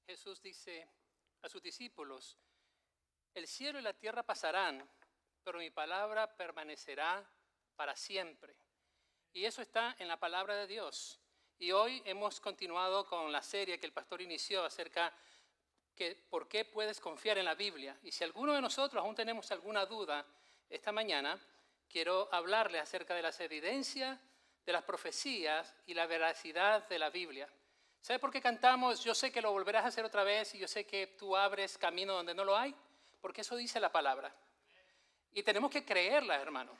Jesús dice a sus discípulos: el cielo y la tierra pasarán, pero mi palabra permanecerá para siempre. Y eso está en la palabra de Dios. Y hoy hemos continuado con la serie que el pastor inició acerca de por qué puedes confiar en la Biblia. Y si alguno de nosotros aún tenemos alguna duda esta mañana, quiero hablarles acerca de las evidencias de las profecías y la veracidad de la Biblia. ¿Sabe por qué cantamos? Yo sé que lo volverás a hacer otra vez y yo sé que tú abres camino donde no lo hay, porque eso dice la palabra. Y tenemos que creerla, hermano.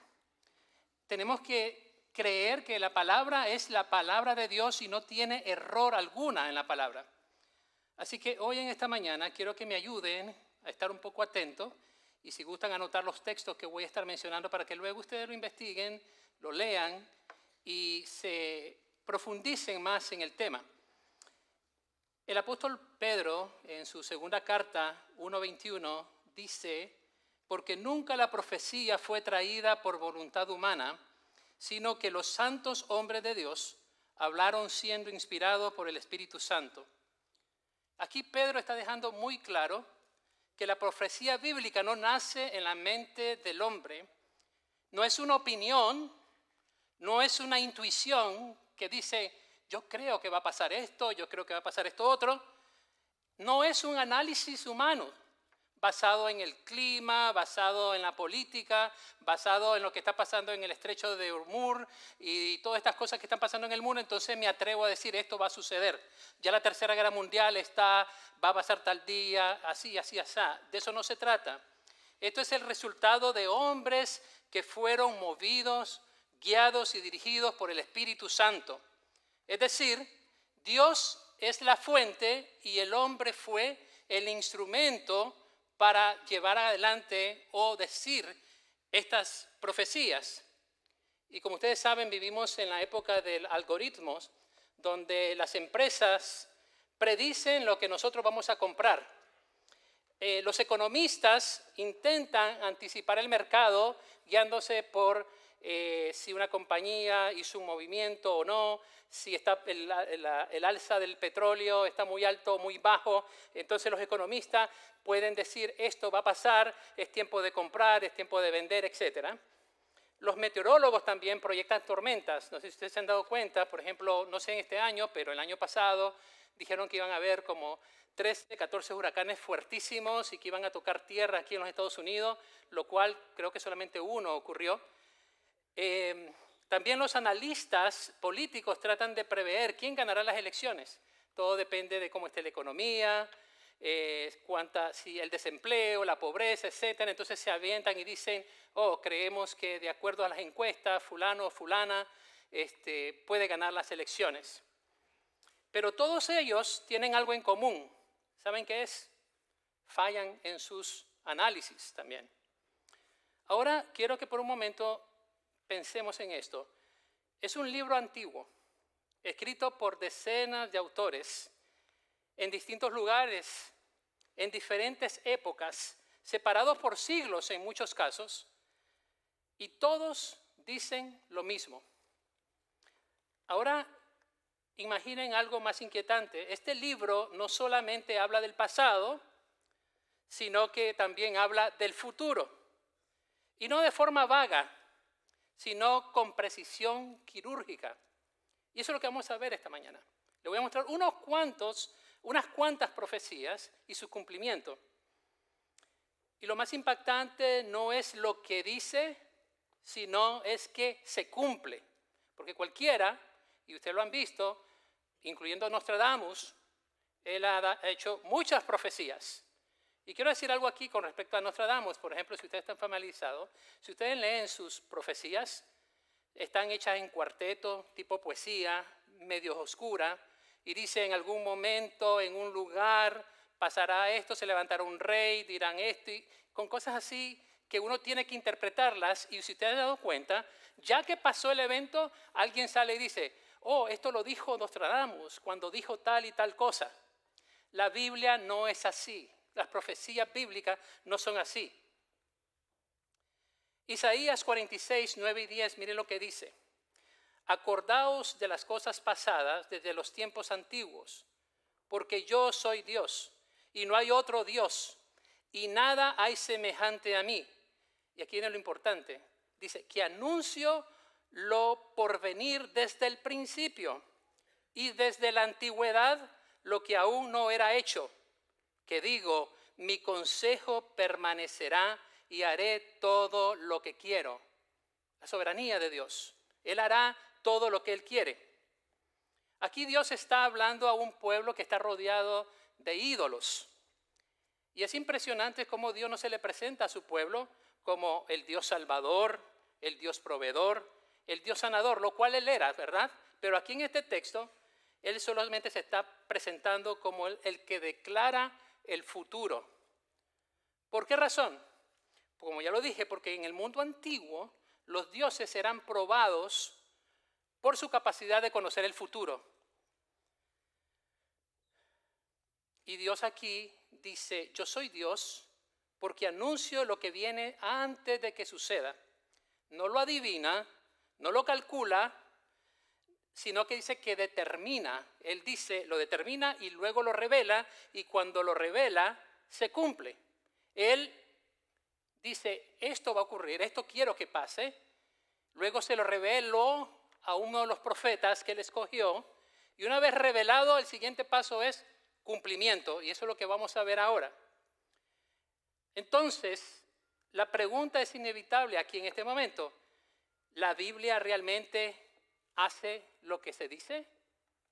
Tenemos que creer que la palabra es la palabra de Dios y no tiene error alguna en la palabra. Así que hoy en esta mañana quiero que me ayuden a estar un poco atentos y si gustan anotar los textos que voy a estar mencionando para que luego ustedes lo investiguen, lo lean y se profundicen más en el tema. El apóstol Pedro, en su segunda carta, 1:21, dice: porque nunca la profecía fue traída por voluntad humana, sino que los santos hombres de Dios hablaron siendo inspirados por el Espíritu Santo. Aquí Pedro está dejando muy claro que la profecía bíblica no nace en la mente del hombre, no es una opinión, no es una intuición que dice: yo creo que va a pasar esto, yo creo que va a pasar esto otro. No es un análisis humano basado en el clima, basado en la política, basado en lo que está pasando en el estrecho de Hormuz y todas estas cosas que están pasando en el mundo. Entonces me atrevo a decir: esto va a suceder. Ya la Tercera Guerra Mundial va a pasar tal día, así, así, así. De eso no se trata. Esto es el resultado de hombres que fueron movidos, guiados y dirigidos por el Espíritu Santo. Es decir, Dios es la fuente y el hombre fue el instrumento para llevar adelante o decir estas profecías. Y como ustedes saben, vivimos en la época de algoritmos, donde las empresas predicen lo que nosotros vamos a comprar. Los economistas intentan anticipar el mercado guiándose por si una compañía hizo un movimiento o no, si está el alza del petróleo está muy alto o muy bajo. Entonces los economistas pueden decir: esto va a pasar, es tiempo de comprar, es tiempo de vender, etc. Los meteorólogos también proyectan tormentas. No sé si ustedes se han dado cuenta, por ejemplo, no sé en este año, pero el año pasado dijeron que iban a haber como 13, 14 huracanes fuertísimos y que iban a tocar tierra aquí en los Estados Unidos, lo cual creo que solamente uno ocurrió. También los analistas políticos tratan de prever quién ganará las elecciones. Todo depende de cómo esté la economía, si el desempleo, la pobreza, etc. Entonces se avientan y dicen: oh, creemos que de acuerdo a las encuestas, fulano o fulana puede ganar las elecciones. Pero todos ellos tienen algo en común. ¿Saben qué es? Fallan en sus análisis también. Ahora quiero que por un momento pensemos en esto. Es un libro antiguo, escrito por decenas de autores, en distintos lugares, en diferentes épocas, separados por siglos en muchos casos, y todos dicen lo mismo. Ahora, imaginen algo más inquietante. Este libro no solamente habla del pasado, sino que también habla del futuro. Y no de forma vaga, sino con precisión quirúrgica. Y eso es lo que vamos a ver esta mañana. Le voy a mostrar unas cuantas profecías y su cumplimiento. Y lo más impactante no es lo que dice, sino es que se cumple. Porque cualquiera, y ustedes lo han visto, incluyendo Nostradamus, él ha hecho muchas profecías. Y quiero decir algo aquí con respecto a Nostradamus. Por ejemplo, si ustedes están familiarizados, si ustedes leen sus profecías, están hechas en cuarteto, tipo poesía, medio oscura, y dice: en algún momento, en un lugar, pasará esto, se levantará un rey, dirán esto, y con cosas así que uno tiene que interpretarlas. Y si ustedes han dado cuenta, ya que pasó el evento, alguien sale y dice: oh, esto lo dijo Nostradamus cuando dijo tal y tal cosa. La Biblia no es así. Las profecías bíblicas no son así. Isaías 46, 9 y 10, miren lo que dice: acordaos de las cosas pasadas desde los tiempos antiguos, porque yo soy Dios y no hay otro Dios y nada hay semejante a mí. Y aquí viene lo importante. Dice que anuncio lo por venir desde el principio y desde la antigüedad lo que aún no era hecho. Que digo, mi consejo permanecerá y haré todo lo que quiero. La soberanía de Dios. Él hará todo lo que Él quiere. Aquí Dios está hablando a un pueblo que está rodeado de ídolos. Y es impresionante cómo Dios no se le presenta a su pueblo como el Dios salvador, el Dios proveedor, el Dios sanador, lo cual Él era, ¿verdad? Pero aquí en este texto, Él solamente se está presentando como el que declara el futuro. ¿Por qué razón? Como ya lo dije, porque en el mundo antiguo los dioses eran probados por su capacidad de conocer el futuro. Y Dios aquí dice, yo soy Dios porque anuncio lo que viene antes de que suceda. No lo adivina, no lo calcula, sino que dice que determina. Él dice, lo determina y luego lo revela, y cuando lo revela, se cumple. Él dice, esto va a ocurrir, esto quiero que pase. Luego se lo reveló a uno de los profetas que él escogió, y una vez revelado, el siguiente paso es cumplimiento, y eso es lo que vamos a ver ahora. Entonces, la pregunta es inevitable aquí en este momento. ¿La Biblia realmente hace lo que se dice?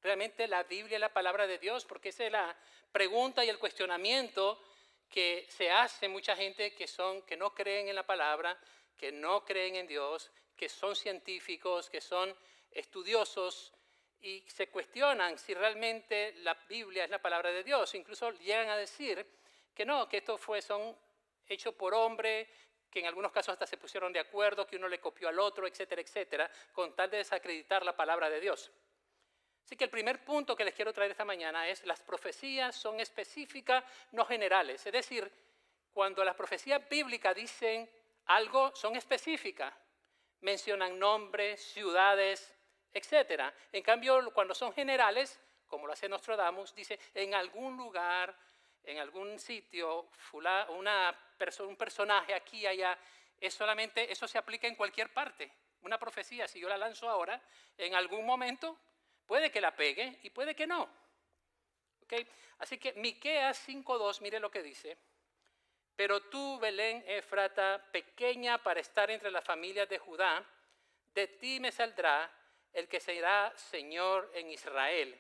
¿Realmente la Biblia es la palabra de Dios? Porque esa es la pregunta y el cuestionamiento que se hace mucha gente que no creen en la palabra, que no creen en Dios, que son científicos, que son estudiosos, y se cuestionan si realmente la Biblia es la palabra de Dios. Incluso llegan a decir que no, que estos son hechos por hombre, que en algunos casos hasta se pusieron de acuerdo, que uno le copió al otro, etcétera, etcétera, con tal de desacreditar la palabra de Dios. Así que el primer punto que les quiero traer esta mañana es: las profecías son específicas, no generales. Es decir, cuando las profecías bíblicas dicen algo, son específicas. Mencionan nombres, ciudades, etcétera. En cambio, cuando son generales, como lo hace Nostradamus, dice en algún lugar, en algún sitio, un personaje aquí, allá. Eso se aplica en cualquier parte. Una profecía, si yo la lanzo ahora, en algún momento puede que la pegue y puede que no. ¿Okay? Así que Miqueas 5:2, mire lo que dice. Pero tú, Belén Efrata, pequeña para estar entre las familias de Judá, de ti me saldrá el que será Señor en Israel.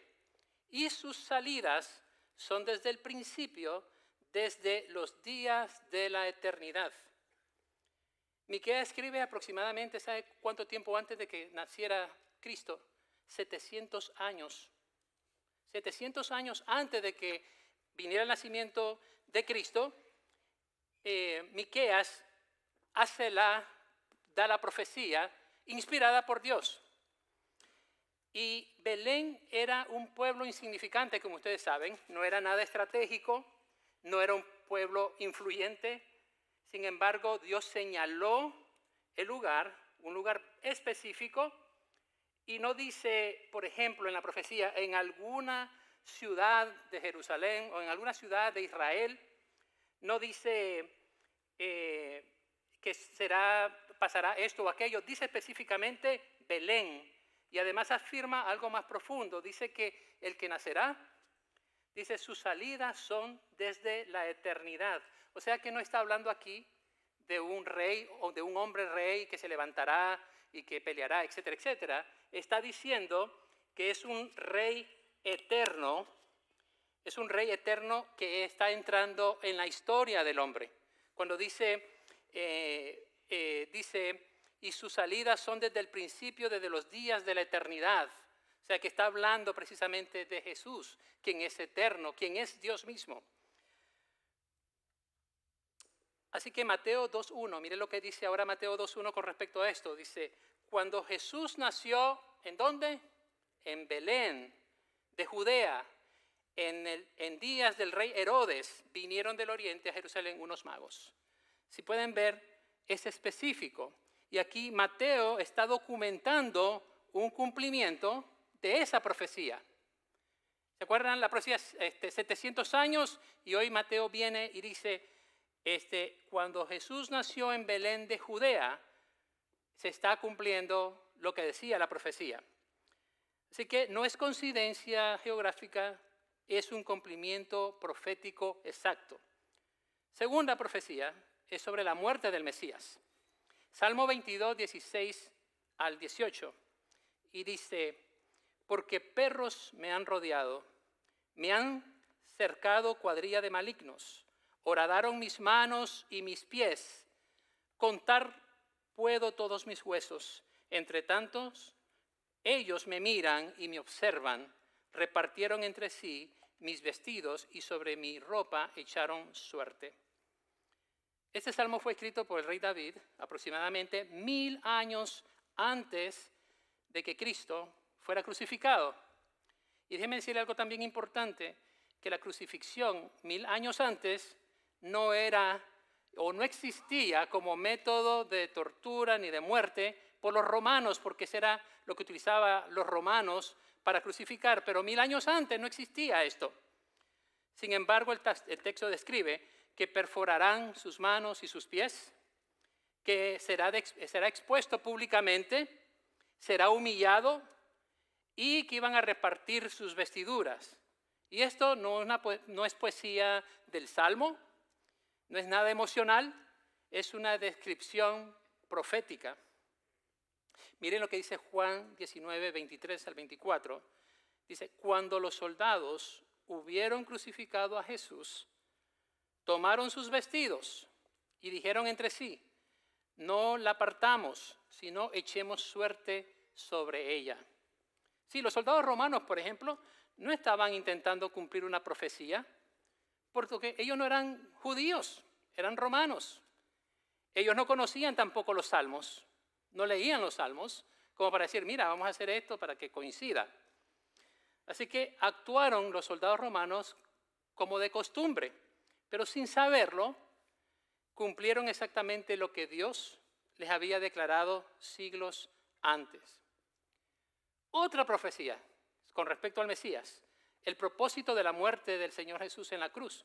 Y sus salidas son desde el principio, desde los días de la eternidad. Miqueas escribe aproximadamente, ¿sabe cuánto tiempo antes de que naciera Cristo? 700 años. 700 años antes de que viniera el nacimiento de Cristo, Miqueas da la profecía inspirada por Dios. Y Belén era un pueblo insignificante, como ustedes saben, no era nada estratégico, no era un pueblo influyente. Sin embargo, Dios señaló el lugar, un lugar específico, y no dice, por ejemplo, en la profecía, en alguna ciudad de Jerusalén o en alguna ciudad de Israel. No dice que pasará esto o aquello. Dice específicamente Belén. Y además afirma algo más profundo. Dice que el que nacerá, dice, sus salidas son desde la eternidad. O sea que no está hablando aquí de un rey o de un hombre rey que se levantará y que peleará, etcétera, etcétera. Está diciendo que es un rey eterno. Es un rey eterno que está entrando en la historia del hombre. Cuando dice, y sus salidas son desde el principio, desde los días de la eternidad. O sea que está hablando precisamente de Jesús, quien es eterno, quien es Dios mismo. Así que Mateo 2.1, mire lo que dice ahora Mateo 2.1 con respecto a esto. Dice, cuando Jesús nació, ¿en dónde? En Belén, de Judea. En días del rey Herodes, vinieron del oriente a Jerusalén unos magos. Si pueden ver, es específico. Y aquí Mateo está documentando un cumplimiento de esa profecía. ¿Se acuerdan? La profecía 700 años y hoy Mateo viene y dice, cuando Jesús nació en Belén de Judea, se está cumpliendo lo que decía la profecía. Así que no es coincidencia geográfica, es un cumplimiento profético exacto. Segunda profecía es sobre la muerte del Mesías. Salmo 22, 16 al 18. Y dice, porque perros me han rodeado, me han cercado cuadrilla de malignos, horadaron mis manos y mis pies, contar puedo todos mis huesos, entre tantos ellos me miran y me observan, repartieron entre sí mis vestidos y sobre mi ropa echaron suerte. Este salmo fue escrito por el rey David aproximadamente 1000 años antes de que Cristo fuera crucificado. Y déjeme decirle algo también importante, que la crucifixión 1000 años antes no era o no existía como método de tortura ni de muerte por los romanos, porque ese era lo que utilizaban los romanos para crucificar, pero 1000 años antes no existía esto. Sin embargo, el texto describe que perforarán sus manos y sus pies, que será expuesto públicamente, será humillado y que iban a repartir sus vestiduras. Y esto no es poesía del Salmo, no es nada emocional, es una descripción profética. Miren lo que dice Juan 19, 23 al 24. Dice, cuando los soldados hubieron crucificado a Jesús, tomaron sus vestidos y dijeron entre sí, no la partamos, sino echemos suerte sobre ella. Sí, los soldados romanos, por ejemplo, no estaban intentando cumplir una profecía, porque ellos no eran judíos, eran romanos. Ellos no conocían tampoco los salmos, no leían los salmos, como para decir, mira, vamos a hacer esto para que coincida. Así que actuaron los soldados romanos como de costumbre, pero sin saberlo, cumplieron exactamente lo que Dios les había declarado siglos antes. Otra profecía con respecto al Mesías, el propósito de la muerte del Señor Jesús en la cruz.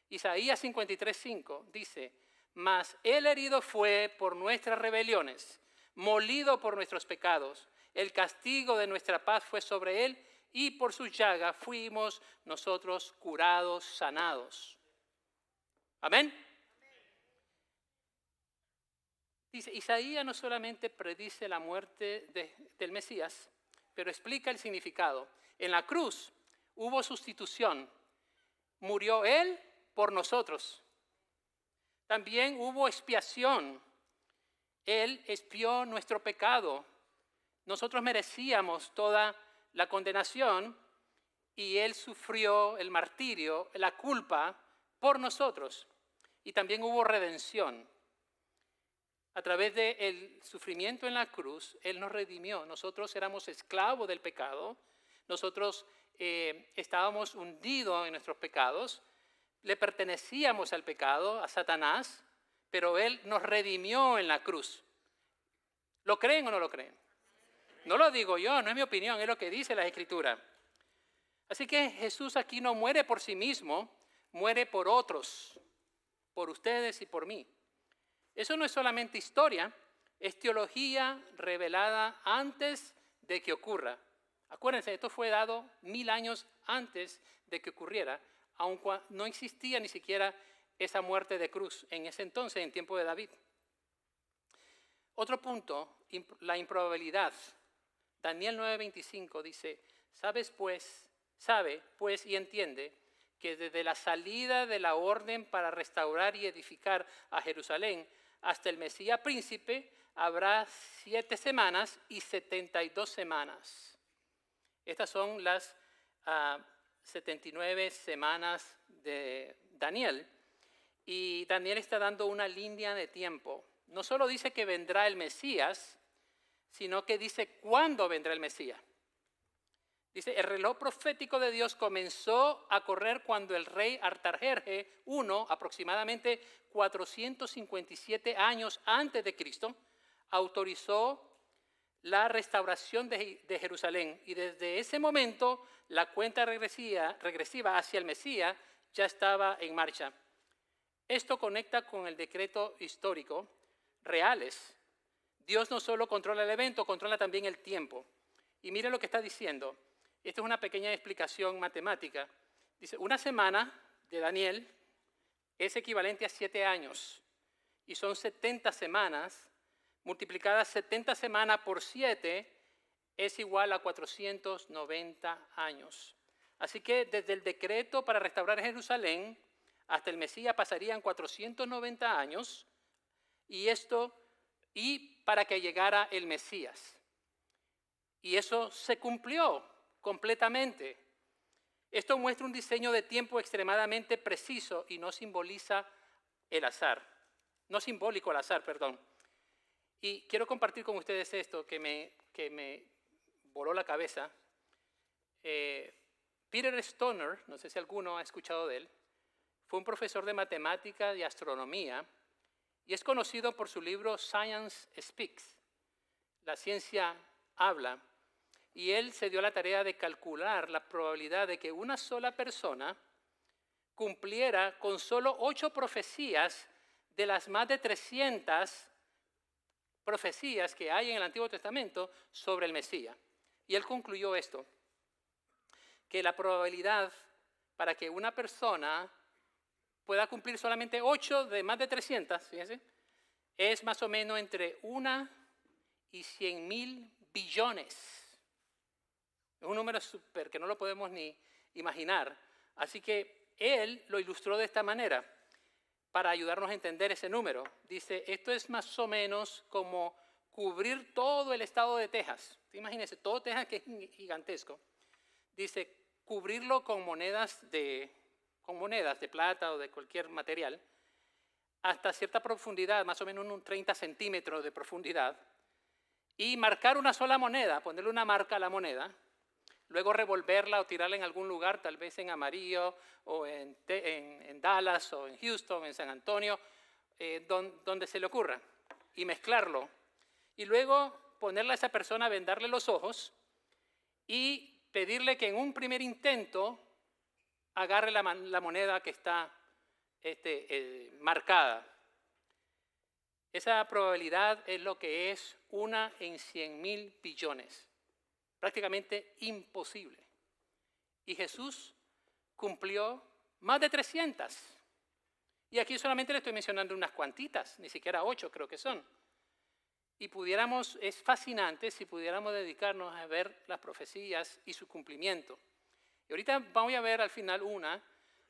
Isaías 53:5 dice, mas Él herido fue por nuestras rebeliones, molido por nuestros pecados. El castigo de nuestra paz fue sobre Él y por su llaga fuimos nosotros curados, sanados. Amén. Dice, Isaías no solamente predice la muerte del Mesías, pero explica el significado. En la cruz hubo sustitución. Murió Él por nosotros. También hubo expiación. Él expió nuestro pecado. Nosotros merecíamos toda la condenación y Él sufrió el martirio, la culpa por nosotros. Y también hubo redención. A través del sufrimiento en la cruz, Él nos redimió. Nosotros éramos esclavos del pecado. Nosotros estábamos hundidos en nuestros pecados. Le pertenecíamos al pecado, a Satanás, pero Él nos redimió en la cruz. ¿Lo creen o no lo creen? No lo digo yo, no es mi opinión, es lo que dice la Escritura. Así que Jesús aquí no muere por sí mismo, muere por otros, por ustedes y por mí. Eso no es solamente historia, es teología revelada antes de que ocurra. Acuérdense, esto fue dado 1000 años antes de que ocurriera, aunque no existía ni siquiera esa muerte de cruz en ese entonces, en tiempo de David. Otro punto, la improbabilidad. Daniel 9:25 dice, sabe pues y entiende que desde la salida de la orden para restaurar y edificar a Jerusalén hasta el Mesías príncipe habrá 7 semanas y 72 semanas. Estas son las 79 semanas de Daniel. Y Daniel está dando una línea de tiempo. No solo dice que vendrá el Mesías, sino que dice cuándo vendrá el Mesías. Dice, el reloj profético de Dios comenzó a correr cuando el rey Artajerjes I, aproximadamente 457 años antes de Cristo, autorizó la restauración de Jerusalén. Y desde ese momento, la cuenta regresiva hacia el Mesías ya estaba en marcha. Esto conecta con el decreto histórico reales. Dios no solo controla el evento, controla también el tiempo. Y mire lo que está diciendo. Esta es una pequeña explicación matemática. Dice, una semana de Daniel es equivalente a 7 años. Y son 70 semanas. Multiplicadas 70 semanas por 7 es igual a 490 años. Así que desde el decreto para restaurar Jerusalén hasta el Mesías pasarían 490 años y para que llegara el Mesías. Y eso se cumplió completamente. Esto muestra un diseño de tiempo extremadamente preciso y no simboliza el azar. No simbólico el azar, perdón. Y quiero compartir con ustedes esto que me voló la cabeza. Peter Stoner, no sé si alguno ha escuchado de él, fue un profesor de matemática y astronomía y es conocido por su libro Science Speaks, La ciencia habla, y él se dio la tarea de calcular la probabilidad de que una sola persona cumpliera con solo 8 profecías de las más de 300 profecías que hay en el Antiguo Testamento sobre el Mesías. Y él concluyó esto, que la probabilidad para que una persona pueda cumplir solamente 8 de más de 300, fíjense, es más o menos entre 1 y 100.000 billones. Es un número súper que no lo podemos ni imaginar. Así que él lo ilustró de esta manera para ayudarnos a entender ese número. Dice, esto es más o menos como cubrir todo el estado de Texas. Imagínense, todo Texas que es gigantesco. Dice, cubrirlo con monedas de plata o de cualquier material, hasta cierta profundidad, más o menos un 30 centímetros de profundidad, y marcar una sola moneda, ponerle una marca a la moneda, luego revolverla o tirarla en algún lugar, tal vez en Amarillo, o en Dallas, o en Houston, en San Antonio, donde se le ocurra, y mezclarlo. Y luego ponerle a esa persona, vendarle los ojos, y pedirle que en un primer intento agarre la moneda que está marcada. Esa probabilidad es lo que es 1 en 100.000 billones. Prácticamente imposible. Y Jesús cumplió más de 300. Y aquí solamente le estoy mencionando unas cuantitas, ni siquiera 8 creo que son. Y es fascinante si pudiéramos dedicarnos a ver las profecías y su cumplimiento. Y ahorita voy a ver al final una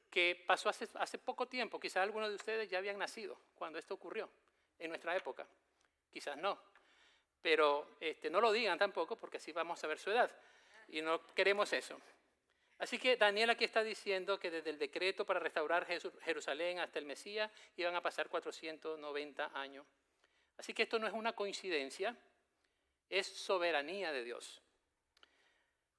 que pasó hace poco tiempo. Quizás algunos de ustedes ya habían nacido cuando esto ocurrió, en nuestra época. Quizás no. Pero no lo digan tampoco porque así vamos a ver su edad. Y no queremos eso. Así que Daniel aquí está diciendo que desde el decreto para restaurar Jerusalén hasta el Mesías iban a pasar 490 años. Así que esto no es una coincidencia, es soberanía de Dios.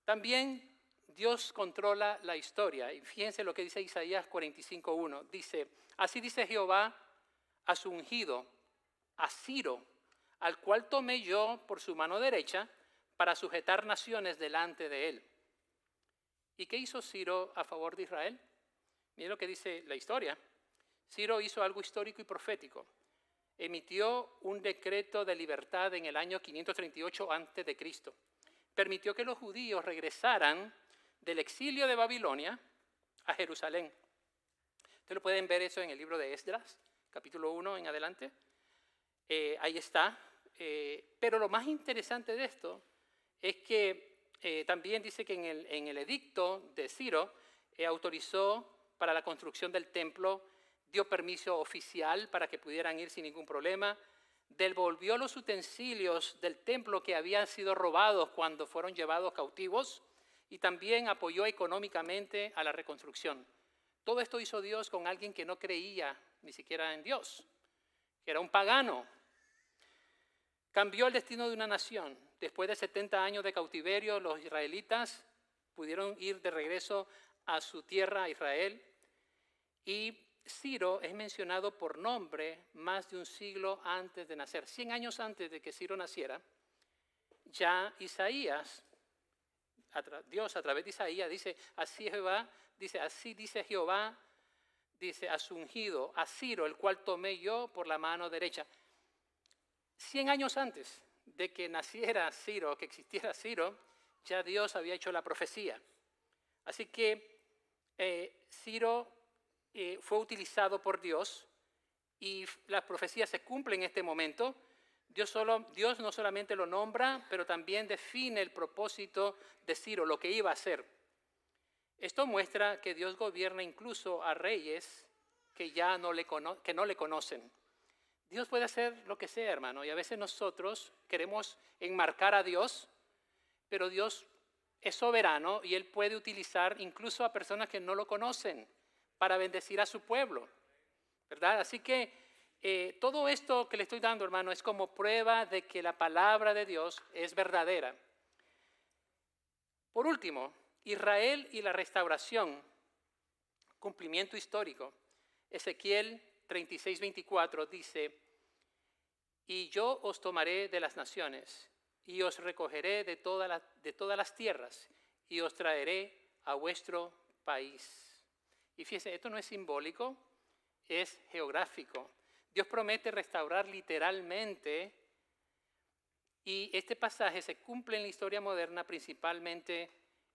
También Dios controla la historia. Y fíjense lo que dice Isaías 45:1. Dice, así dice Jehová a su ungido, a Ciro, al cual tomé yo por su mano derecha para sujetar naciones delante de él. ¿Y qué hizo Ciro a favor de Israel? Miren lo que dice la historia. Ciro hizo algo histórico y profético. Emitió un decreto de libertad en el año 538 a.C. Permitió que los judíos regresaran del exilio de Babilonia a Jerusalén. Ustedes lo pueden ver eso en el libro de Esdras, capítulo 1 en adelante. Ahí está. Pero lo más interesante de esto es que también dice que en el edicto de Ciro autorizó para la construcción del templo, dio permiso oficial para que pudieran ir sin ningún problema, devolvió los utensilios del templo que habían sido robados cuando fueron llevados cautivos y también apoyó económicamente a la reconstrucción. Todo esto hizo Dios con alguien que no creía ni siquiera en Dios, que era un pagano. Cambió el destino de una nación. Después de 70 años de cautiverio, los israelitas pudieron ir de regreso a su tierra, a Israel, y Ciro es mencionado por nombre más de un siglo antes de nacer, 100 años antes de que Ciro naciera. ya Isaías, Dios a través de Isaías dice, así dice Jehová, dice a su ungido, a Ciro, el cual tomé yo por la mano derecha. 100 años antes de que naciera Ciro, que existiera Ciro, ya Dios había hecho la profecía. Así que Ciro fue utilizado por Dios y la profecía se cumple en este momento. Dios no solamente lo nombra, pero también define el propósito de Ciro, lo que iba a hacer. Esto muestra que Dios gobierna incluso a reyes que ya no le conocen. Dios puede hacer lo que sea, hermano, y a veces nosotros queremos enmarcar a Dios, pero Dios es soberano y Él puede utilizar incluso a personas que no lo conocen para bendecir a su pueblo, ¿verdad? Así que todo esto que le estoy dando, hermano, es como prueba de que la palabra de Dios es verdadera. Por último, Israel y la restauración, cumplimiento histórico. Ezequiel 36:24 dice, y yo os tomaré de las naciones y os recogeré de todas las tierras y os traeré a vuestro país. Y fíjense, esto no es simbólico, es geográfico. Dios promete restaurar literalmente y este pasaje se cumple en la historia moderna principalmente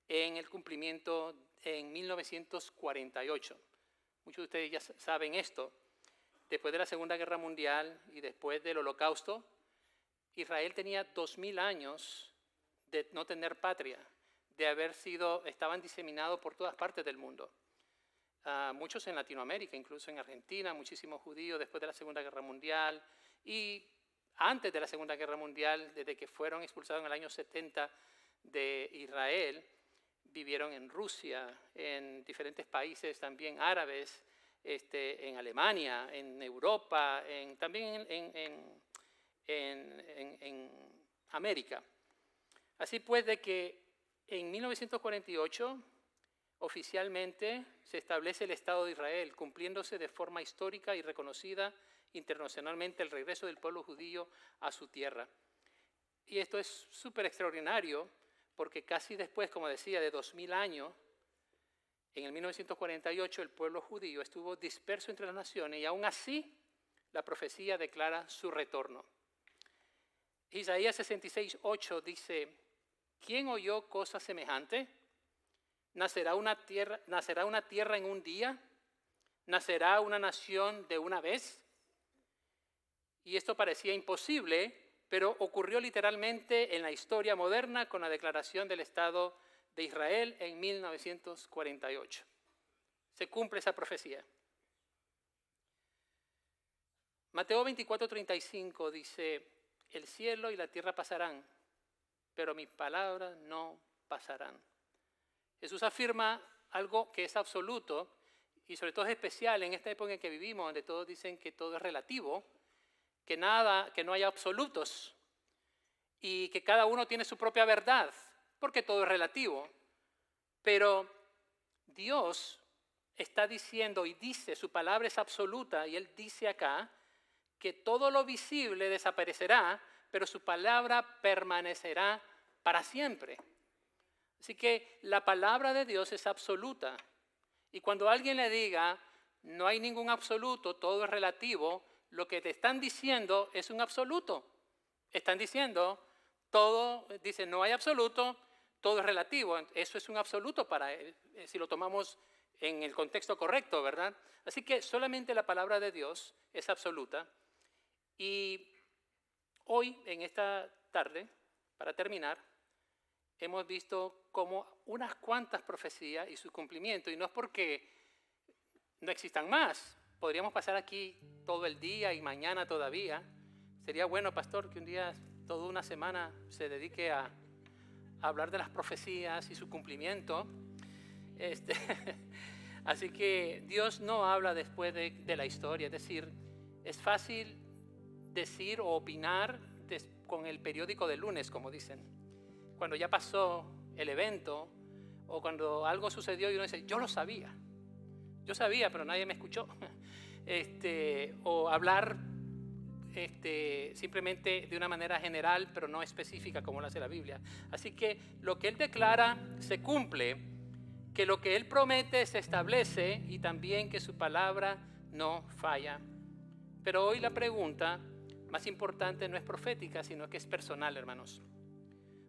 en el cumplimiento en 1948. Muchos de ustedes ya saben esto. Después de la Segunda Guerra Mundial y después del Holocausto, Israel tenía 2000 años de no tener patria, estaban diseminados por todas partes del mundo. Muchos en Latinoamérica, incluso en Argentina, muchísimos judíos después de la Segunda Guerra Mundial y antes de la Segunda Guerra Mundial, desde que fueron expulsados en el año 70 de Israel, vivieron en Rusia, en diferentes países también árabes, en Alemania, en Europa, también en América. Así pues, de que en 1948 oficialmente se establece el Estado de Israel, cumpliéndose de forma histórica y reconocida internacionalmente el regreso del pueblo judío a su tierra. Y esto es súper extraordinario porque casi después, como decía, de 2000 años, en el 1948 el pueblo judío estuvo disperso entre las naciones y aún así la profecía declara su retorno. Isaías 66:8 dice, ¿quién oyó cosa semejante? ¿Nacerá una tierra en un día? ¿Nacerá una nación de una vez? Y esto parecía imposible, pero ocurrió literalmente en la historia moderna con la declaración del Estado de Israel en 1948. Se cumple esa profecía. Mateo 24:35 dice, el cielo y la tierra pasarán, pero mis palabras no pasarán. Jesús afirma algo que es absoluto y sobre todo es especial en esta época en que vivimos, donde todos dicen que todo es relativo, que no hay absolutos y que cada uno tiene su propia verdad, porque todo es relativo. Pero Dios está diciendo y dice, su palabra es absoluta y Él dice acá que todo lo visible desaparecerá, pero su palabra permanecerá para siempre. Así que la palabra de Dios es absoluta. Y cuando alguien le diga, no hay ningún absoluto, todo es relativo, lo que te están diciendo es un absoluto. Están diciendo, dicen, no hay absoluto, todo es relativo. Eso es un absoluto si lo tomamos en el contexto correcto, ¿verdad? Así que solamente la palabra de Dios es absoluta. Y hoy, en esta tarde, para terminar, hemos visto como unas cuantas profecías y su cumplimiento, y no es porque no existan más. Podríamos pasar aquí todo el día y mañana todavía. Sería bueno, pastor, que un día, toda una semana, se dedique a hablar de las profecías y su cumplimiento. Así que Dios no habla después de la historia, es decir, es fácil decir o opinar con el periódico del lunes, como dicen. Cuando ya pasó el evento o cuando algo sucedió y uno dice, yo sabía, pero nadie me escuchó. O hablar simplemente de una manera general, pero no específica como lo hace la Biblia. Así que lo que Él declara se cumple, que lo que Él promete se establece y también que su palabra no falla. Pero hoy la pregunta más importante no es profética, sino que es personal, hermanos.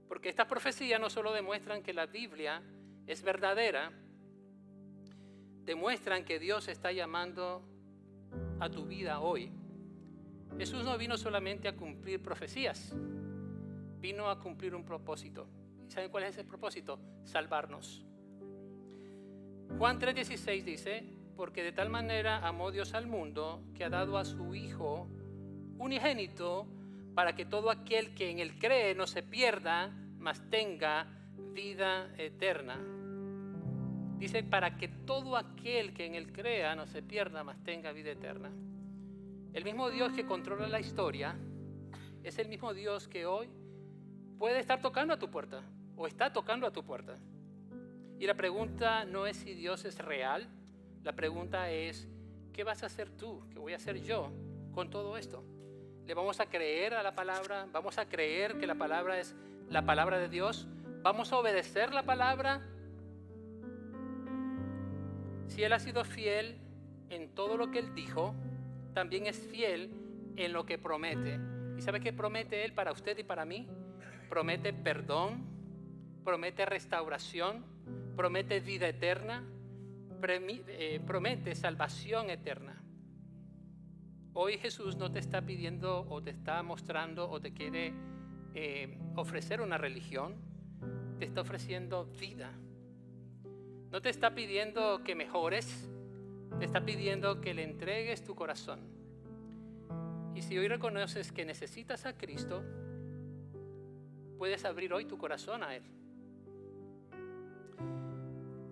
Porque estas profecías no solo demuestran que la Biblia es verdadera, demuestran que Dios está llamando a tu vida hoy. Jesús no vino solamente a cumplir profecías, vino a cumplir un propósito. ¿Y saben cuál es ese propósito? Salvarnos. Juan 3:16 dice: porque de tal manera amó Dios al mundo que ha dado a su Hijo unigénito para que todo aquel que en Él cree no se pierda, mas tenga vida eterna. Dice: para que todo aquel que en Él crea no se pierda, mas tenga vida eterna. El mismo Dios que controla la historia es el mismo Dios que hoy puede estar tocando a tu puerta o está tocando a tu puerta. Y la pregunta no es si Dios es real, la pregunta es: ¿qué vas a hacer tú? ¿Qué voy a hacer yo con todo esto? ¿Le vamos a creer a la palabra? ¿Vamos a creer que la palabra es la palabra de Dios? ¿Vamos a obedecer la palabra? Si Él ha sido fiel en todo lo que Él dijo, también es fiel en lo que promete. ¿Y sabe qué promete Él para usted y para mí? Promete perdón, promete restauración, promete vida eterna, promete salvación eterna. Hoy Jesús no te está pidiendo o te está mostrando o te quiere ofrecer una religión, te está ofreciendo vida. No te está pidiendo que mejores, te está pidiendo que le entregues tu corazón. Y si hoy reconoces que necesitas a Cristo, puedes abrir hoy tu corazón a Él.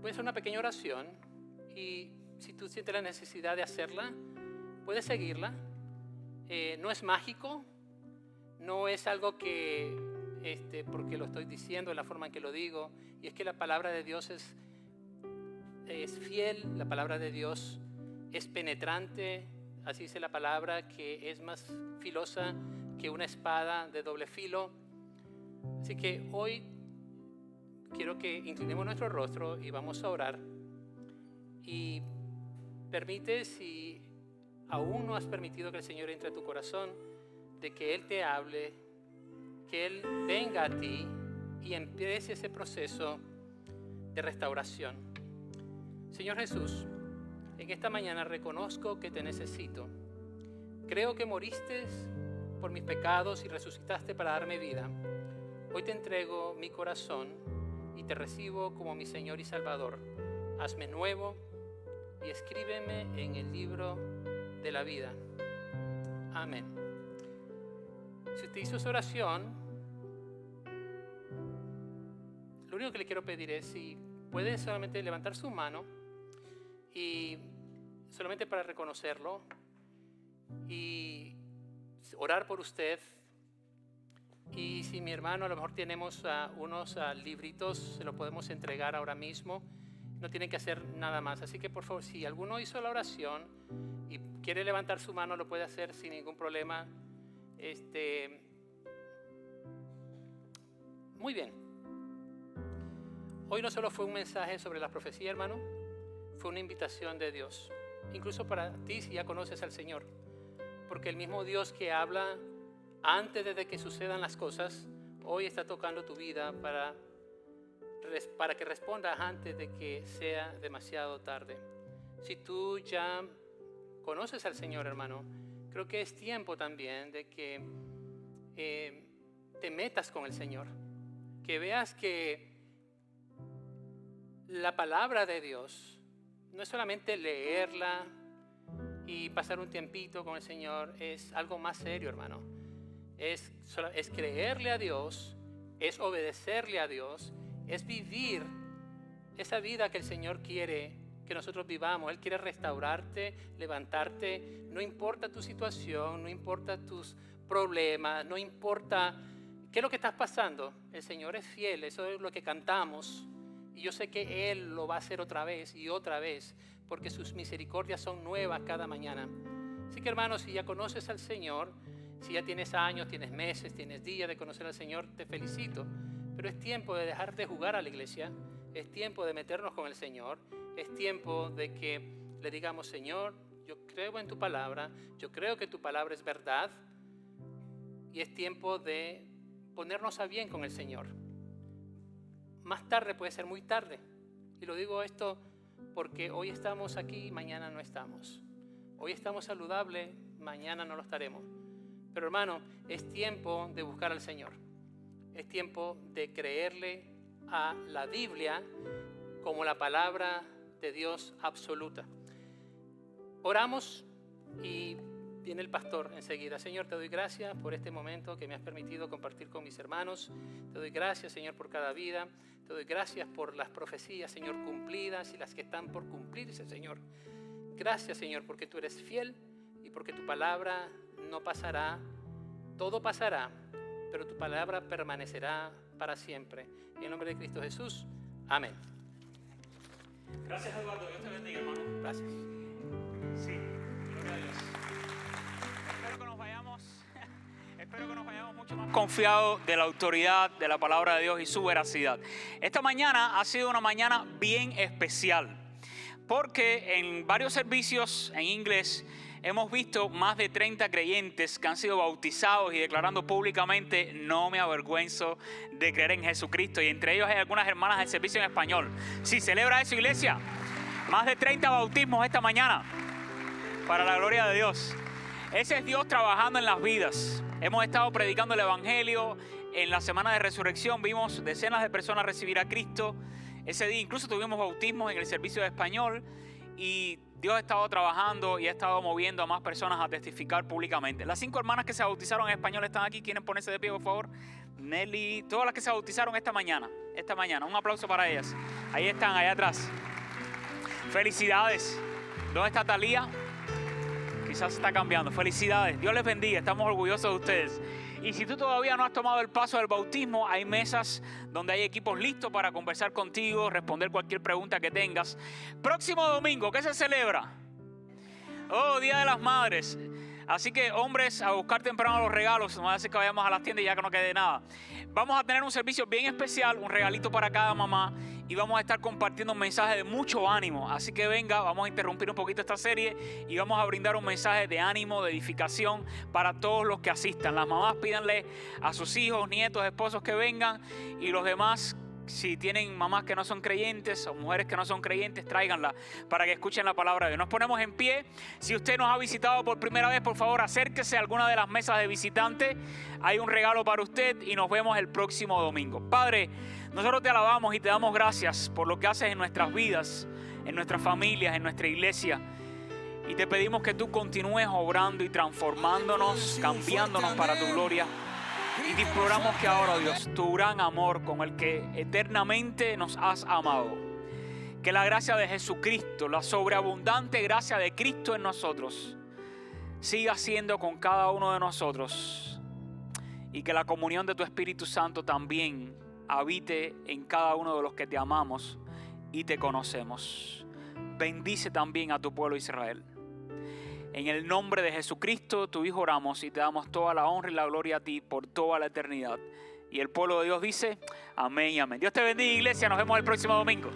Puedes hacer una pequeña oración y si tú sientes la necesidad de hacerla, puedes seguirla. No es mágico, no es algo que, porque lo estoy diciendo en la forma en que lo digo, y es que la palabra de Dios es fiel, la palabra de Dios es penetrante, así dice la palabra, que es más filosa que una espada de doble filo. Así que hoy quiero que inclinemos nuestro rostro y vamos a orar. Y permite, si aún no has permitido que el Señor entre a tu corazón, de que Él te hable, que Él venga a ti y empiece ese proceso de restauración. Señor Jesús, en esta mañana reconozco que te necesito. Creo que moriste por mis pecados y resucitaste para darme vida. Hoy te entrego mi corazón y te recibo como mi Señor y Salvador. Hazme nuevo y escríbeme en el libro de la vida. Amén. Si usted hizo esa oración, lo único que le quiero pedir es si puede solamente levantar su mano y solamente para reconocerlo y orar por usted. Y si mi hermano, a lo mejor tenemos unos libritos, se los podemos entregar ahora mismo. No tienen que hacer nada más. Así que por favor, si alguno hizo la oración y quiere levantar su mano, lo puede hacer sin ningún problema. Muy bien. Hoy no solo fue un mensaje sobre la profecía, hermano, fue una invitación de Dios. Incluso para ti, si ya conoces al Señor. Porque el mismo Dios que habla antes de que sucedan las cosas, hoy está tocando tu vida para que respondas antes de que sea demasiado tarde. Si tú ya conoces al Señor, hermano, creo que es tiempo también de que te metas con el Señor, que veas que la palabra de Dios no es solamente leerla y pasar un tiempito con el Señor, es algo más serio, hermano. Es creerle a Dios, es obedecerle a Dios, es vivir esa vida que el Señor quiere que nosotros vivamos. Él quiere restaurarte, levantarte, no importa tu situación, no importa tus problemas, no importa qué es lo que estás pasando. El Señor es fiel, eso es lo que cantamos. Y yo sé que Él lo va a hacer otra vez y otra vez, porque sus misericordias son nuevas cada mañana. Así que hermanos, si ya conoces al Señor, Si ya tienes años, tienes meses, tienes días de conocer al Señor, te felicito. Pero es tiempo de dejar de jugar a la iglesia, es tiempo de meternos con el Señor, es tiempo de que le digamos: Señor, yo creo en tu palabra, yo creo que tu palabra es verdad, y es tiempo de ponernos a bien con el Señor. Más tarde puede ser muy tarde, y lo digo esto porque hoy estamos aquí, mañana no estamos. Hoy estamos saludables, mañana no lo estaremos. Pero hermano, es tiempo de buscar al Señor. Es tiempo de creerle a la Biblia como la palabra de Dios absoluta. Oramos y viene el pastor enseguida. Señor, te doy gracias por este momento que me has permitido compartir con mis hermanos. Te doy gracias, Señor, por cada vida. Te doy gracias por las profecías, Señor, cumplidas y las que están por cumplirse, Señor. Gracias, Señor, porque tú eres fiel y porque tu palabra no pasará. Todo pasará, pero tu palabra permanecerá para siempre. En el nombre de Cristo Jesús. Amén. Gracias, Eduardo. Dios te bendiga, hermano. Gracias. Sí, gloria a Dios. Espero que nos vayamos mucho más confiados de la autoridad de la palabra de Dios y su veracidad. Esta mañana ha sido una mañana bien especial, porque en varios servicios en inglés hemos visto más de 30 creyentes que han sido bautizados y declarando públicamente: no me avergüenzo de creer en Jesucristo. Y entre ellos hay algunas hermanas del servicio en español. Sí, celebra eso, iglesia. Más de 30 bautismos esta mañana, para la gloria de Dios. Ese es Dios trabajando en las vidas. Hemos estado predicando el Evangelio. En la semana de resurrección vimos decenas de personas recibir a Cristo. Ese día incluso tuvimos bautismos en el servicio de español. Y Dios ha estado trabajando y ha estado moviendo a más personas a testificar públicamente. Las 5 hermanas que se bautizaron en español están aquí. ¿Quieren ponerse de pie, por favor? Nelly, todas las que se bautizaron esta mañana. Un aplauso para ellas. Ahí están, allá atrás. Felicidades. ¿Dónde está Talía? Quizás está cambiando. Felicidades. Dios les bendiga. Estamos orgullosos de ustedes. Y si tú todavía no has tomado el paso del bautismo, hay mesas donde hay equipos listos para conversar contigo, responder cualquier pregunta que tengas. Próximo domingo, ¿qué se celebra? Oh, Día de las Madres. Así que, hombres, a buscar temprano los regalos. No va a decir que vayamos a las tiendas y ya que no quede nada. Vamos a tener un servicio bien especial, un regalito para cada mamá. Y vamos a estar compartiendo un mensaje de mucho ánimo. Así que venga, vamos a interrumpir un poquito esta serie y vamos a brindar un mensaje de ánimo, de edificación para todos los que asistan. Las mamás, pídanle a sus hijos, nietos, esposos que vengan, y los demás, si tienen mamás que no son creyentes o mujeres que no son creyentes, tráiganla para que escuchen la palabra de Dios. Nos ponemos en pie. Si usted nos ha visitado por primera vez, por favor, acérquese a alguna de las mesas de visitantes. Hay un regalo para usted y nos vemos el próximo domingo. Padre, nosotros te alabamos y te damos gracias por lo que haces en nuestras vidas, en nuestras familias, en nuestra iglesia. Y te pedimos que tú continúes obrando y transformándonos, cambiándonos para tu gloria. Y te imploramos que ahora, Dios, tu gran amor con el que eternamente nos has amado, que la gracia de Jesucristo, la sobreabundante gracia de Cristo en nosotros, siga siendo con cada uno de nosotros, y que la comunión de tu Espíritu Santo también habite en cada uno de los que te amamos y te conocemos. Bendice también a tu pueblo Israel. En el nombre de Jesucristo, tu Hijo, oramos y te damos toda la honra y la gloria a ti por toda la eternidad. Y el pueblo de Dios dice: amén y amén. Dios te bendiga, iglesia. Nos vemos el próximo domingo.